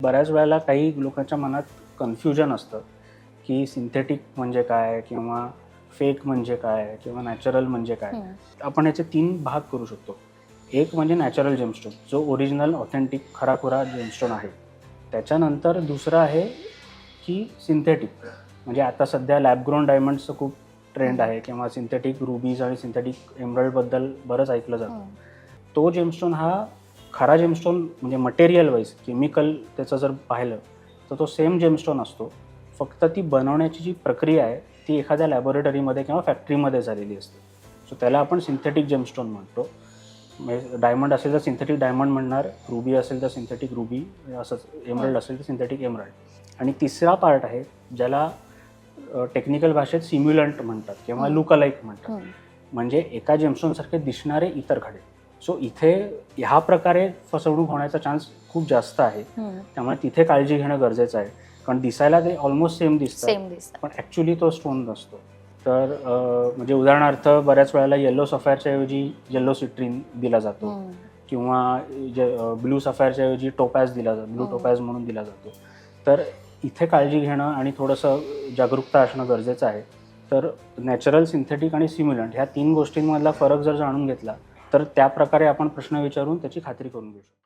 बऱ्याच वेळेला काही लोकांच्या मनात कन्फ्युजन असतं की सिंथेटिक म्हणजे काय किंवा फेक म्हणजे काय किंवा नॅचरल म्हणजे काय. आपण याचे 3 भाग करू शकतो. एक म्हणजे नॅचरल जेमस्टोन, जो ओरिजिनल ऑथेंटिक खराखुरा जेमस्टोन आहे. त्याच्यानंतर दुसरं आहे की सिंथेटिक, म्हणजे आता सध्या लॅब ग्रोन डायमंड्सचं खूप ट्रेंड आहे किंवा सिंथेटिक रुबीज आणि सिंथेटिक एमराल्डबद्दल बरंच ऐकलं जातं. तो जेमस्टोन हा खरा जेमस्टोन म्हणजे मटेरियल वाईज केमिकल त्याचं जर पाहिलं तर तो सेम जेमस्टोन असतो. फक्त ती बनवण्याची जी प्रक्रिया आहे ती एखाद्या लॅबोरेटरीमध्ये किंवा फॅक्टरीमध्ये झालेली असते. सो त्याला आपण सिंथेटिक जेमस्टोन म्हणतो. म्हणजे डायमंड असेल तर सिंथेटिक डायमंड म्हणणार, रुबी असेल तर सिंथेटिक रुबी, असंच एमराल्ड असेल तर सिंथेटिक एमराल्ड. आणि तिसरा पार्ट आहे ज्याला टेक्निकल भाषेत सिम्युलंट म्हणतात किंवा लुकलाईक म्हणतात. म्हणजे एका जेमस्टोनसारखे दिसणारे इतर खडे. सो इथे ह्या प्रकारे फसवणूक होण्याचा चान्स खूप जास्त आहे. त्यामुळे तिथे काळजी घेणं गरजेचं आहे. कारण दिसायला ते ऑलमोस्ट सेम दिसतात, पण ॲक्च्युली तो स्टोन नसतो. तर म्हणजे उदाहरणार्थ बऱ्याच वेळेला येलो सफायरच्या ऐवजी येलो सिट्रीन दिला जातो किंवा ब्लू सफायरच्या ऐवजी टोपॅज दिला जातो, ब्लू टोपॅज म्हणून दिला जातो. तर इथे काळजी घेणं आणि थोडंसं जागरूकता असणं गरजेचं आहे. तर नॅचरल, सिंथेटिक आणि सिम्युलंट ह्या 3 गोष्टींमधला फरक जर जाणून घेतला तर त्या प्रकारे आपण प्रश्न विचारून त्याची खात्री करून घेऊ शकतो.